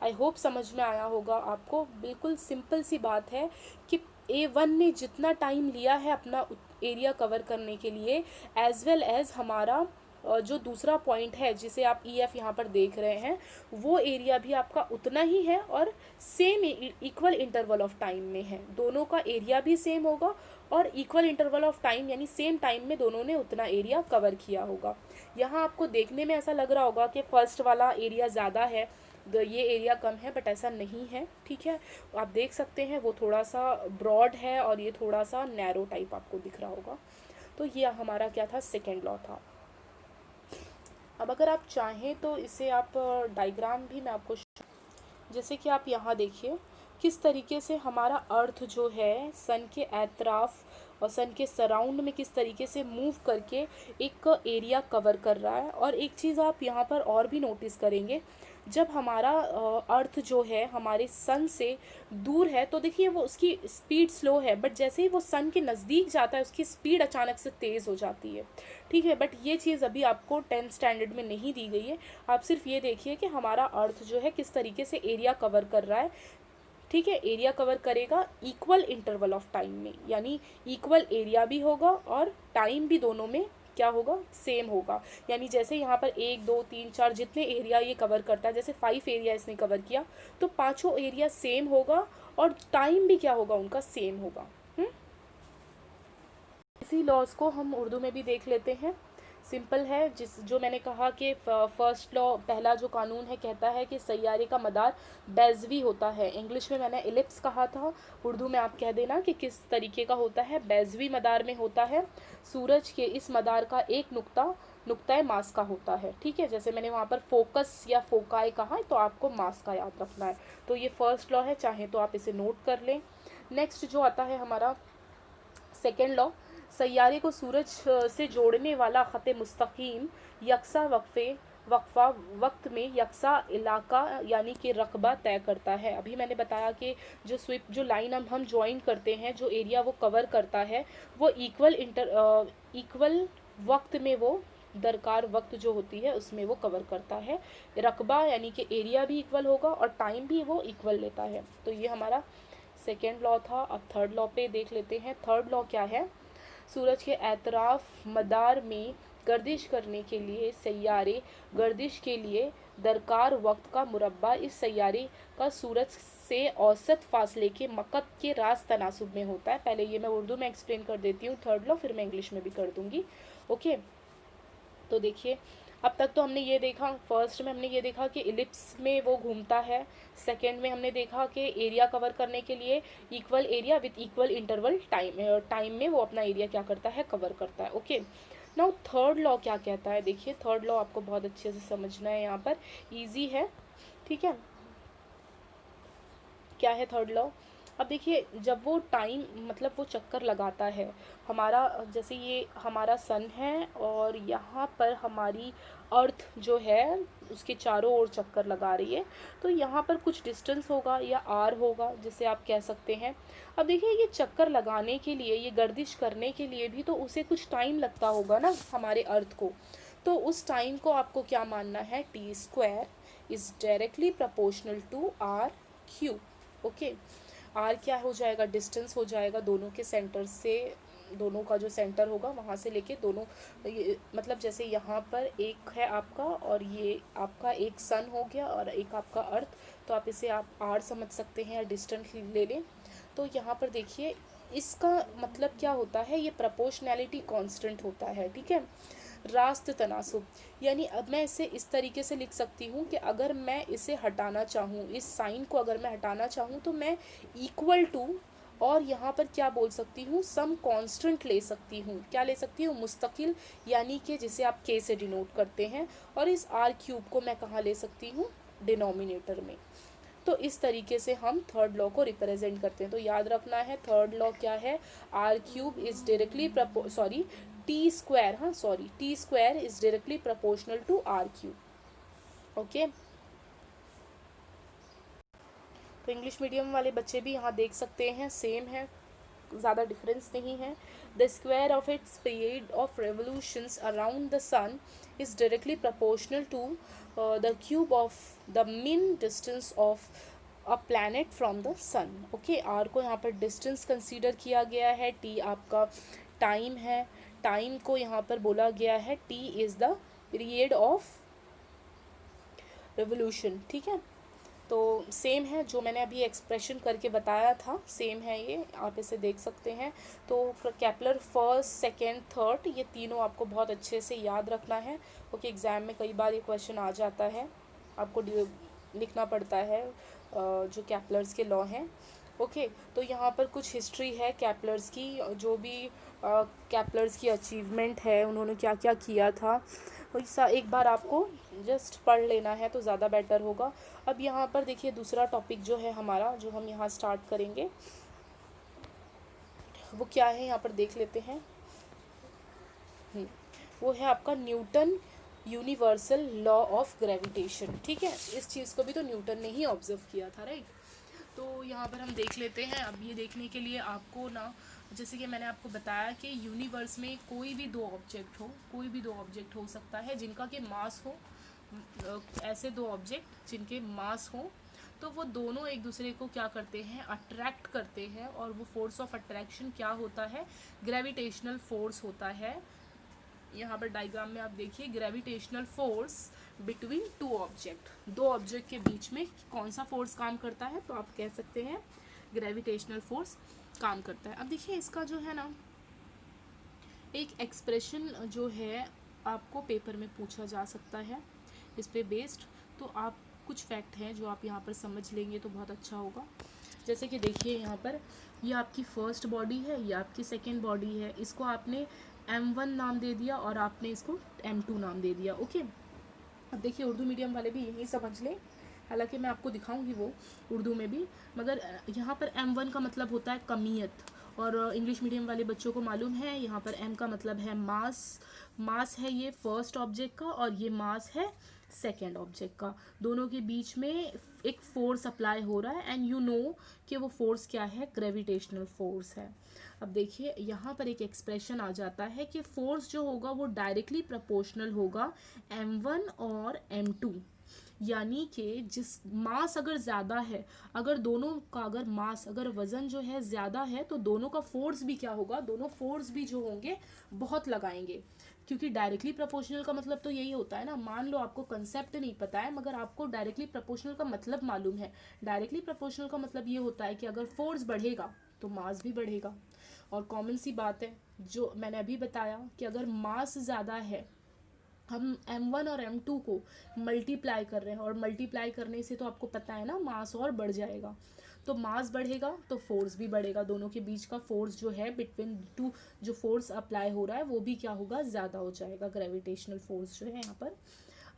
आई होप समझ में आया होगा आपको। बिल्कुल सिंपल सी बात है कि A1 ने जितना टाइम लिया है अपना एरिया कवर करने के लिए, एज वेल एज हमारा जो दूसरा पॉइंट है जिसे आप EF यहाँ पर देख रहे हैं, वो एरिया भी आपका उतना ही है और same equal interval of time में है। दोनों का एरिया भी सेम होगा और इक्वल इंटरवल ऑफ टाइम यानी सेम टाइम में दोनों ने उतना एरिया कवर किया होगा। यहाँ आपको देखने में ऐसा लग रहा होगा कि फर्स्ट वाला एरिया ज़्यादा है, ये एरिया कम है, बट ऐसा नहीं है। ठीक है, आप देख सकते हैं वो थोड़ा सा ब्रॉड है और ये थोड़ा सा नैरो टाइप आपको दिख रहा होगा। तो ये हमारा क्या था, सेकेंड लॉ था। अब अगर आप चाहें तो इसे आप डायग्राम भी मैं आपको, जैसे कि आप यहाँ देखिए किस तरीके से हमारा अर्थ जो है सन के एतराफ़ और सन के सराउंड में किस तरीके से मूव करके एक एरिया कवर कर रहा है। और एक चीज़ आप यहाँ पर और भी नोटिस करेंगे, जब हमारा अर्थ जो है हमारे सन से दूर है तो देखिए वो उसकी स्पीड स्लो है, बट जैसे ही वो सन के नज़दीक जाता है उसकी स्पीड अचानक से तेज़ हो जाती है। ठीक है, बट ये चीज़ अभी आपको 10th स्टैंडर्ड में नहीं दी गई है। आप सिर्फ ये देखिए कि हमारा अर्थ जो है किस तरीके से एरिया कवर कर रहा है। ठीक है, एरिया कवर करेगा इक्वल इंटरवल ऑफ टाइम में, यानी इक्वल एरिया भी होगा और टाइम भी दोनों में क्या होगा, सेम होगा। यानी जैसे यहाँ पर 1 2 3 4 जितने एरिया ये कवर करता है, जैसे 5 एरिया इसने कवर किया तो पांचों एरिया सेम होगा और टाइम भी क्या होगा उनका, सेम होगा। इसी लॉज को हम उर्दू में भी देख लेते हैं। सिंपल है, जो मैंने कहा कि फर्स्ट लॉ, पहला जो कानून है, कहता है कि सैयारे का मदार बैज़वी होता है। इंग्लिश में मैंने एलिप्स कहा था, उर्दू में आप कह देना कि किस तरीके का होता है, बैज़वी मदार में होता है। सूरज के इस मदार का एक नुक्ता मास का होता है। ठीक है, जैसे मैंने वहाँ पर फोकस या फोकाई कहा तो आपको मास का याद रखना है। तो ये फर्स्ट लॉ है, चाहे तो आप इसे नोट कर लें। नेक्स्ट जो आता है हमारा सेकेंड लॉ, सैयारे को सूरज से जोड़ने वाला ख़त मुस्तकीम यकसा वक्फा वक्त में यकसा इलाका यानी कि रकबा तय करता है। अभी मैंने बताया कि जो लाइन हम ज्वाइन करते हैं, जो एरिया वो कवर करता है, वो इक्वल वक्त में, वो दरकार वक्त जो होती है उसमें वो कवर करता है। रकबा यानी कि एरिया भी इक्वल होगा और टाइम भी वो इक्वल लेता है। तो ये हमारा सेकेंड लॉ था। अब थर्ड लॉ पे देख लेते हैं। थर्ड लॉ क्या है, सूरज के एतराफ़ मदार में गर्दिश करने के लिए सैयारे गर्दिश के लिए दरकार वक्त का मुरब्बा इस सैयारे का सूरज से औसत फासले के मकत के रास तनासुब में होता है। पहले ये मैं उर्दू में एक्सप्लेन कर देती हूँ थर्ड लॉ, फिर मैं इंग्लिश में भी कर दूँगी। ओके, तो देखिए अब तक तो हमने ये देखा, फर्स्ट में हमने ये देखा कि इलिप्स में वो घूमता है। सेकंड में हमने देखा कि एरिया कवर करने के लिए equal area with equal interval time में वो अपना एरिया क्या करता है, कवर करता है। ओके, नाउ थर्ड लॉ क्या कहता है, देखिए थर्ड लॉ आपको बहुत अच्छे से समझना है, यहाँ पर इजी है। ठीक है, क्या है थर्ड लॉ। अब देखिए जब वो टाइम मतलब वो चक्कर लगाता है हमारा, जैसे ये हमारा सन है और यहाँ पर हमारी अर्थ जो है उसके चारों ओर चक्कर लगा रही है, तो यहाँ पर कुछ डिस्टेंस होगा या आर होगा जिसे आप कह सकते हैं। अब देखिए ये चक्कर लगाने के लिए, ये गर्दिश करने के लिए भी तो उसे कुछ टाइम लगता होगा ना हमारे अर्थ को। तो उस टाइम को आपको क्या मानना है, T² is directly proportional to R³ okay. R क्या हो जाएगा, डिस्टेंस हो जाएगा दोनों के सेंटर से, दोनों का जो सेंटर होगा वहाँ से लेके दोनों, ये मतलब जैसे यहाँ पर एक है आपका और ये आपका एक सन हो गया और एक आपका अर्थ, तो आप इसे आप आर समझ सकते हैं या डिस्टेंस ले लें। तो यहाँ पर देखिए इसका मतलब क्या होता है, ये प्रपोर्शनैलिटी कांस्टेंट होता है, ठीक है। रास्त तनासुब, यानी अब मैं इसे इस तरीके से लिख सकती हूँ कि अगर मैं इसे हटाना चाहूँ, इस साइन को अगर मैं हटाना चाहूँ तो मैं इक्वल टू, और यहाँ पर क्या बोल सकती हूँ, सम कांस्टेंट ले सकती हूँ, क्या ले सकती हूँ, मुस्तकिल, यानी कि जिसे आप के से डिनोट करते हैं, और इस आर क्यूब को मैं कहाँ ले सकती हूँ, डिनोमिनेटर में। तो इस तरीके से हम थर्ड लॉ को रिप्रेजेंट करते हैं। तो याद रखना है थर्ड लॉ क्या है, R cube is directly sorry T square, हाँ sorry T square is directly proportional to R cube. Okay, तो इंग्लिश मीडियम वाले बच्चे भी यहाँ देख सकते हैं, सेम है, ज़्यादा डिफरेंस नहीं है। The square of its period of revolutions around the sun is directly proportional to the cube of the mean distance of a planet from the sun. Okay, R को यहाँ पर डिस्टेंस कंसीडर किया गया है, T आपका time है, time को यहाँ पर बोला गया है T is the period of revolution, ठीक है। तो सेम है जो मैंने अभी एक्सप्रेशन करके बताया था, सेम है ये, आप इसे देख सकते हैं। तो केपलर फर्स्ट सेकेंड थर्ड, ये तीनों आपको बहुत अच्छे से याद रखना है, क्योंकि एग्ज़ाम में कई बार ये क्वेश्चन आ जाता है, आपको लिखना पड़ता है जो केपलर्स के लॉ हैं। ओके, तो यहाँ पर कुछ हिस्ट्री है केपलर्स की, जो भी केपलर्स की अचीवमेंट है, उन्होंने क्या क्या किया था, एक बार आपको जस्ट पढ़ लेना है तो ज़्यादा बेटर होगा। अब यहाँ पर देखिए दूसरा टॉपिक जो है हमारा, जो हम यहाँ स्टार्ट करेंगे वो क्या है, यहाँ पर देख लेते हैं। वो है आपका Newton universal law of gravitation, ठीक है। इस चीज़ को भी तो न्यूटन ने ही ऑब्जर्व किया था, राइट। तो यहाँ पर हम देख लेते हैं। अब ये देखने के लिए आपको ना, जैसे कि मैंने आपको बताया कि यूनिवर्स में कोई भी दो ऑब्जेक्ट हो, कोई भी दो ऑब्जेक्ट हो सकता है जिनका कि मास हो, ऐसे दो ऑब्जेक्ट जिनके मास हो, तो वो दोनों एक दूसरे को क्या करते हैं, अट्रैक्ट करते हैं, और वो फोर्स ऑफ अट्रैक्शन क्या होता है, ग्रेविटेशनल फोर्स होता है। यहाँ पर डायग्राम में आप देखिए, gravitational force between two object, दो ऑब्जेक्ट के बीच में कौन सा फोर्स काम करता है, तो आप कह सकते हैं ग्रेविटेशनल फोर्स काम करता है। अब देखिए इसका जो है ना एक एक्सप्रेशन जो है आपको पेपर में पूछा जा सकता है इस पे बेस्ड, तो आप कुछ फैक्ट हैं जो आप यहाँ पर समझ लेंगे तो बहुत अच्छा होगा। जैसे कि देखिए यहाँ पर ये आपकी फर्स्ट बॉडी है, ये आपकी सेकेंड बॉडी है, इसको आपने m1 नाम दे दिया और आपने इसको m2 नाम दे दिया। ओके, अब देखिए उर्दू मीडियम वाले भी यही समझ लें, हालांकि मैं आपको दिखाऊंगी वो उर्दू में भी, मगर यहाँ पर m1 का मतलब होता है कमियत, और इंग्लिश मीडियम वाले बच्चों को मालूम है यहाँ पर m का मतलब है मास, मास है ये फर्स्ट ऑब्जेक्ट का और ये मास है सेकेंड ऑब्जेक्ट का, दोनों के बीच में एक फोर्स अप्लाई हो रहा है, एंड यू नो कि वो फोर्स क्या है, ग्रेविटेशनल फोर्स है। अब देखिए यहाँ पर एक एक्सप्रेशन आ जाता है कि फोर्स जो होगा वो डायरेक्टली प्रोपोर्शनल होगा m1 और m2, यानी कि जिस मास अगर ज़्यादा है, अगर दोनों का अगर मास अगर वज़न जो है ज़्यादा है, तो दोनों का फोर्स भी क्या होगा, दोनों फोर्स भी जो होंगे बहुत लगाएंगे, क्योंकि डायरेक्टली प्रोपोर्शनल का मतलब तो यही होता है ना। मान लो आपको कंसेप्ट नहीं पता है मगर आपको डायरेक्टली प्रोपोर्शनल का मतलब मालूम है। डायरेक्टली प्रोपोर्शनल का मतलब ये होता है कि अगर फोर्स बढ़ेगा तो मास भी बढ़ेगा, और कॉमन सी बात है जो मैंने अभी बताया कि अगर मास ज़्यादा है, हम m1 और m2 को मल्टीप्लाई कर रहे हैं, और मल्टीप्लाई करने से तो आपको पता है ना मास और बढ़ जाएगा, तो मास बढ़ेगा तो फोर्स भी बढ़ेगा, दोनों के बीच का फोर्स जो है बिटवीन टू जो फोर्स अप्लाई हो रहा है वो भी क्या होगा, ज़्यादा हो जाएगा, ग्रेविटेशनल फोर्स जो है यहाँ पर।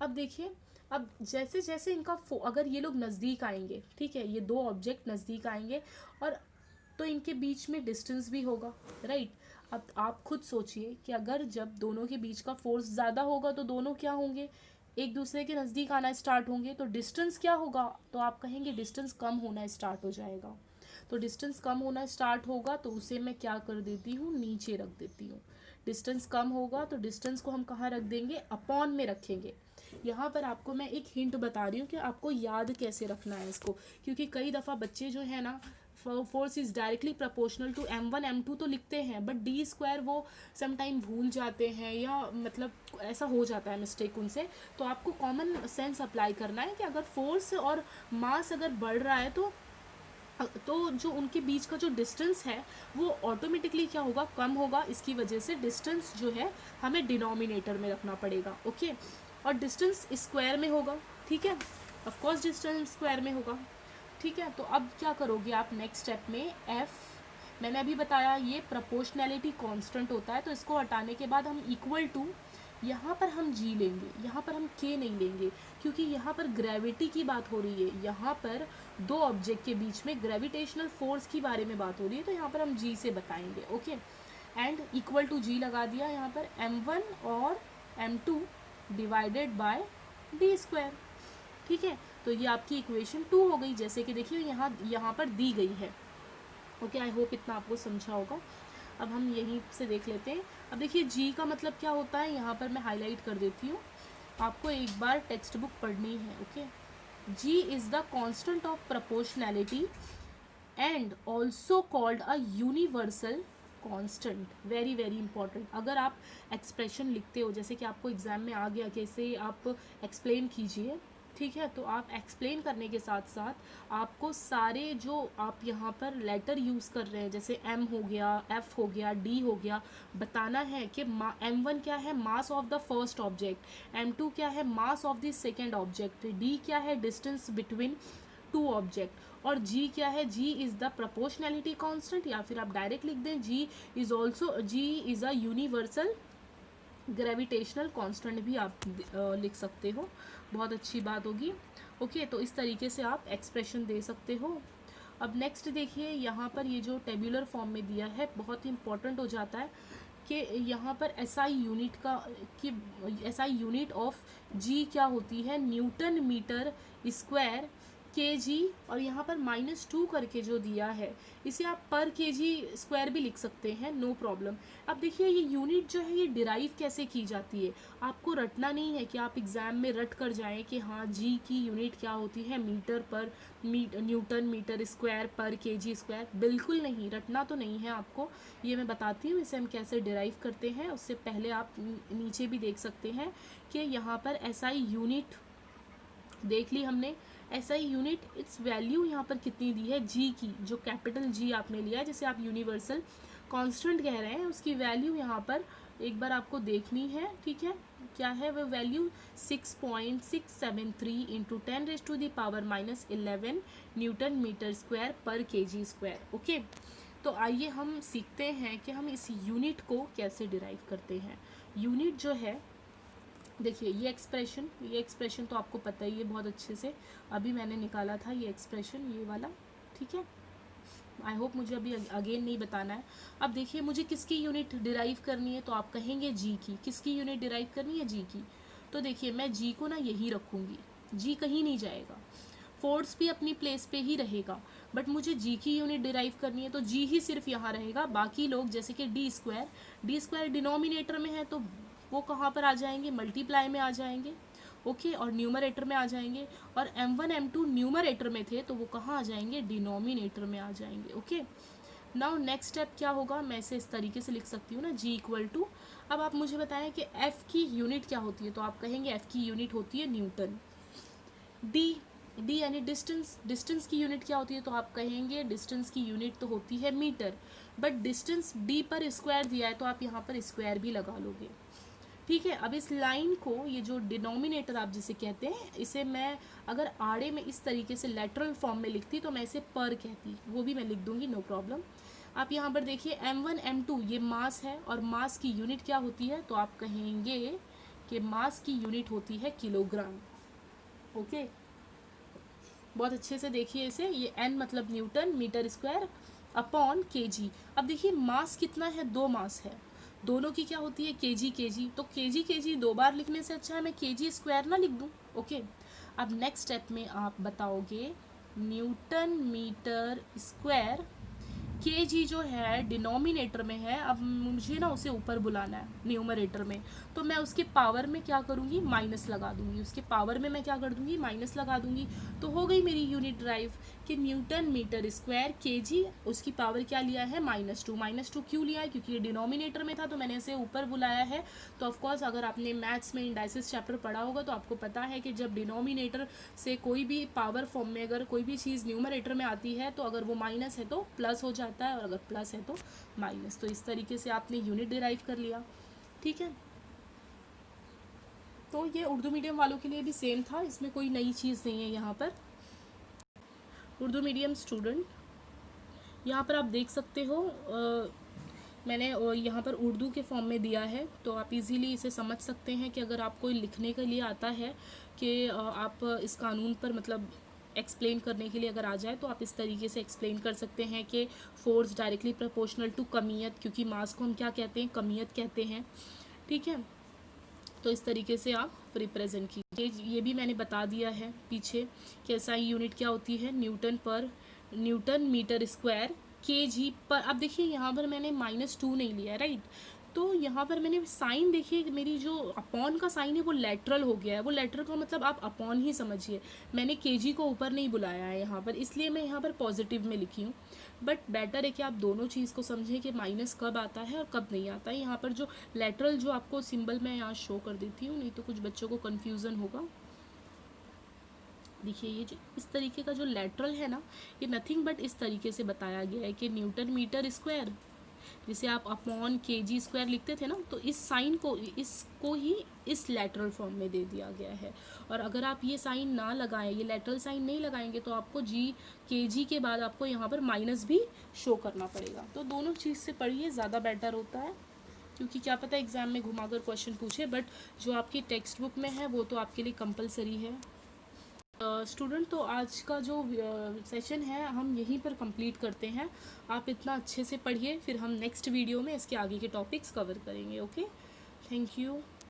अब देखिए, अब जैसे जैसे इनका अगर ये लोग नज़दीक आएंगे, ठीक है, ये दो ऑब्जेक्ट नज़दीक आएंगे और तो इनके बीच में डिस्टेंस भी होगा, राइट। अब आप खुद सोचिए कि अगर जब दोनों के बीच का फोर्स ज़्यादा होगा तो दोनों क्या होंगे, एक दूसरे के नज़दीक आना स्टार्ट होंगे, तो डिस्टेंस क्या होगा, तो आप कहेंगे डिस्टेंस कम होना स्टार्ट हो जाएगा। तो डिस्टेंस कम होना स्टार्ट होगा तो उसे मैं क्या कर देती हूँ, नीचे रख देती हूँ। डिस्टेंस कम होगा तो डिस्टेंस को हम कहाँ रख देंगे, अपॉन में रखेंगे। यहाँ पर आपको मैं एक हिंट बता रही हूँ कि आपको याद कैसे रखना है इसको, क्योंकि कई दफ़ा बच्चे जो है ना force is directly proportional to m1 m2 तो लिखते हैं, बट डी स्क्वायर वो समटाइम भूल जाते हैं, या मतलब ऐसा हो जाता है मिस्टेक उनसे। तो आपको कॉमन सेंस अप्लाई करना है कि अगर फोर्स और मास अगर बढ़ रहा है तो जो उनके बीच का जो डिस्टेंस है वो ऑटोमेटिकली क्या होगा, कम होगा। इसकी वजह से डिस्टेंस जो है हमें डिनोमिनेटर में रखना पड़ेगा, ओके। और डिस्टेंस स्क्वायर में होगा, ठीक है, ऑफ कोर्स डिस्टेंस स्क्वायर में होगा, ठीक है। तो अब क्या करोगे आप नेक्स्ट स्टेप में, एफ, मैंने अभी बताया ये प्रोपोर्शनैलिटी कांस्टेंट होता है, तो इसको हटाने के बाद हम इक्वल टू, यहाँ पर हम जी लेंगे, यहाँ पर हम के नहीं लेंगे, क्योंकि यहाँ पर ग्रेविटी की बात हो रही है, यहाँ पर दो ऑब्जेक्ट के बीच में ग्रेविटेशनल फोर्स की बारे में बात हो रही है, तो यहाँ पर हम जी से बताएंगे, ओके। एंड इक्वल टू जी लगा दिया यहाँ पर, m1 और m2 divided by D square, ठीक है। तो ये आपकी इक्वेशन 2 हो गई, जैसे कि देखिए यहाँ पर दी गई है, ओके। आई होप इतना आपको समझा होगा। अब हम यहीं से देख लेते हैं। अब देखिए जी का मतलब क्या होता है, यहाँ पर मैं हाईलाइट कर देती हूँ, आपको एक बार टेक्स्ट बुक पढ़नी है, okay. G is the constant of proportionality and also called a universal constant, very very important. अगर आप एक्सप्रेशन लिखते हो, जैसे कि आपको एग्जाम में आ गया, कैसे आप एक्सप्लेन कीजिए, ठीक है। तो आप एक्सप्लेन करने के साथ साथ आपको सारे जो आप यहाँ पर लेटर यूज़ कर रहे हैं, जैसे m हो गया, f हो गया, d हो गया, बताना है कि m1 क्या है, mass of the first object, m2 क्या है, mass of the second object, d क्या है, डिस्टेंस बिटवीन टू ऑब्जेक्ट, और g क्या है, g is the proportionality constant, या फिर आप डायरेक्ट लिख दें g is a universal gravitational constant भी आप लिख सकते हो, बहुत अच्छी बात होगी, ओके। तो इस तरीके से आप एक्सप्रेशन दे सकते हो। अब नेक्स्ट देखिए, यहाँ पर ये जो टेबुलर फॉर्म में दिया है, बहुत ही इंपॉर्टेंट हो जाता है कि यहाँ पर एसआई यूनिट का, कि एसआई यूनिट ऑफ जी क्या होती है, न्यूटन मीटर स्क्वायर kg, और यहाँ पर -2 करके जो दिया है, इसे आप पर kg स्क्वायर भी लिख सकते हैं, नो प्रॉब्लम। अब देखिए ये यूनिट जो है ये डिराइव कैसे की जाती है, आपको रटना नहीं है कि आप एग्जाम में रट कर जाएं कि हाँ जी की यूनिट क्या होती है, मीटर पर न्यूटन मीटर स्क्वायर पर kg स्क्वायर, बिल्कुल नहीं, रटना तो नहीं है आपको। ये मैं बताती हूँ इसे हम कैसे डिराइव करते हैं। उससे पहले आप नीचे भी देख सकते हैं कि यहाँ पर एसआई यूनिट देख ली हमने, एसआई यूनिट इट्स वैल्यू यहाँ पर कितनी दी है, जी की, जो कैपिटल जी आपने लिया है, जिसे आप यूनिवर्सल कांस्टेंट कह रहे हैं, उसकी वैल्यू यहाँ पर एक बार आपको देखनी है, ठीक है। क्या है वो value, 6.673 into 10⁻⁻11 newton metre square पर kg स्क्वायर, ओके। तो आइए हम सीखते हैं कि हम इस यूनिट को कैसे डिराइव करते हैं। यूनिट जो है, देखिए ये एक्सप्रेशन तो आपको पता ही है बहुत अच्छे से, अभी मैंने निकाला था ये एक्सप्रेशन, ये वाला, ठीक है। आई होप मुझे अभी अगेन नहीं बताना है। अब देखिए मुझे किसकी यूनिट डिराइव करनी है, तो आप कहेंगे जी की। किसकी यूनिट डिराइव करनी है, जी की। तो देखिए मैं जी को ना यही रखूँगी, जी कहीं नहीं जाएगा, फोर्स भी अपनी प्लेस पे ही रहेगा, बट मुझे जी की यूनिट डिराइव करनी है, तो जी ही सिर्फ यहाँ रहेगा। बाकी लोग जैसे कि डी स्क्वायर डिनोमिनेटर में है, तो वो कहाँ पर आ जाएंगे, मल्टीप्लाई में आ जाएंगे, ओके, और न्यूमरेटर में आ जाएंगे। और m1 m2 न्यूमरेटर में थे, तो वो कहाँ आ जाएंगे, डिनोमिनेटर में आ जाएंगे, ओके। नाउ नेक्स्ट स्टेप क्या होगा, मैं इसे इस तरीके से लिख सकती हूँ ना, जी इक्वल टू, अब आप मुझे बताएं कि एफ की यूनिट क्या होती है, तो आप कहेंगे एफ की यूनिट होती है न्यूटन। डी यानी डिस्टेंस की यूनिट क्या होती है, तो आप कहेंगे डिस्टेंस की यूनिट तो होती है मीटर, बट डिस्टेंस डी पर स्क्वायर दिया है, तो आप यहाँ पर स्क्वायर भी लगा लोगे, ठीक है। अब इस लाइन को, ये जो डिनोमिनेटर आप जिसे कहते हैं, इसे मैं अगर आड़े में इस तरीके से लेटरल फॉर्म में लिखती तो मैं इसे पर कहती, वो भी मैं लिख दूंगी, नो प्रॉब्लम। आप यहाँ पर देखिए m1 m2 ये मास है, और मास की यूनिट क्या होती है, तो आप कहेंगे कि मास की यूनिट होती है किलोग्राम, ओके। बहुत अच्छे से देखिए इसे, ये n मतलब newton metre square upon kg। अब देखिए मास कितना है, 2 मास है, दोनों की क्या होती है, kg, तो kg 2 बार लिखने से अच्छा है मैं kg स्क्वायर ना लिख दूं, ओके। अब नेक्स्ट स्टेप में आप बताओगे न्यूटन मीटर स्क्वायर, kg जो है डिनोमिनेटर में है, अब मुझे ना उसे ऊपर बुलाना है न्यूमरेटर में, तो मैं उसके पावर में क्या करूँगी, माइनस लगा दूंगी, उसके पावर में मैं क्या कर दूंगी, माइनस लगा दूंगी, तो हो गई मेरी यूनिट ड्राइव। कि न्यूटन मीटर स्क्वायर केजी, उसकी पावर क्या लिया है -2। -2 क्यों लिया है? क्योंकि ये डिनोमिनेटर में था तो मैंने इसे ऊपर बुलाया है। तो ऑफकोर्स अगर आपने मैथ्स में इंडाइसिस चैप्टर पढ़ा होगा तो आपको पता है कि जब डिनोमिनेटर से कोई भी पावर फॉर्म में अगर कोई भी चीज़ न्यूमरेटर में आती है तो अगर वो माइनस है तो प्लस हो जाता है, और अगर प्लस है तो माइनस। तो इस तरीके से आपने यूनिट डिराइव कर लिया। ठीक है, तो ये उर्दू मीडियम वालों के लिए भी सेम था, इसमें कोई नई चीज़ नहीं है। यहाँ पर उर्दू मीडियम स्टूडेंट, यहाँ पर आप देख सकते हो मैंने यहाँ पर उर्दू के फॉर्म में दिया है, तो आप इजीली इसे समझ सकते हैं कि अगर आपको लिखने के लिए आता है कि आप इस कानून पर मतलब एक्सप्लेन करने के लिए अगर आ जाए तो आप इस तरीके से एक्सप्लेन कर सकते हैं कि फोर्स डायरेक्टली प्रोपोर्शनल टू कमियत, क्योंकि मास को हम क्या कहते हैं, कमियत कहते हैं। ठीक है, तो इस तरीके से आप रिप्रेजेंट कीजिए। ये भी मैंने बता दिया है पीछे कि एसआई यूनिट क्या होती है, न्यूटन मीटर स्क्वायर केजी पर। अब देखिए यहाँ पर मैंने -2 नहीं लिया है, राइट। तो यहाँ पर मैंने साइन, देखिए मेरी जो अपॉन का साइन है वो लेटरल हो गया है। वो लेटरल का मतलब आप अपॉन ही समझिए, मैंने केजी को ऊपर नहीं बुलाया है यहाँ पर, इसलिए मैं यहाँ पर पॉजिटिव में लिखी हूँ। बट बेटर है कि आप दोनों चीज़ को समझें कि माइनस कब आता है और कब नहीं आता है। यहाँ पर जो लेटरल जो आपको सिंबल मैं यहाँ शो कर देती हूँ, नहीं तो कुछ बच्चों को कन्फ्यूज़न होगा। देखिए ये जो इस तरीके का जो लेटरल है ना, ये नथिंग बट इस तरीके से बताया गया है कि न्यूटन मीटर स्क्वायर, जिसे आप अपॉन केजी स्क्वायर लिखते थे ना, तो इस साइन को, इसको ही इस लेटरल फॉर्म में दे दिया गया है। और अगर आप ये साइन ना लगाएं, ये लेटरल साइन नहीं लगाएंगे तो आपको केजी के बाद आपको यहाँ पर माइनस भी शो करना पड़ेगा। तो दोनों चीज़ से पढ़िए, ज़्यादा बेटर होता है, क्योंकि क्या पता एग्ज़ाम में घुमाकर क्वेश्चन पूछे। बट जो आपकी टेक्स्ट बुक में है वो तो आपके लिए कंपलसरी है। स्टूडेंट, तो आज का जो सेशन है हम यहीं पर कंप्लीट करते हैं। आप इतना अच्छे से पढ़िए, फिर हम नेक्स्ट वीडियो में इसके आगे के टॉपिक्स कवर करेंगे। Okay, thank you.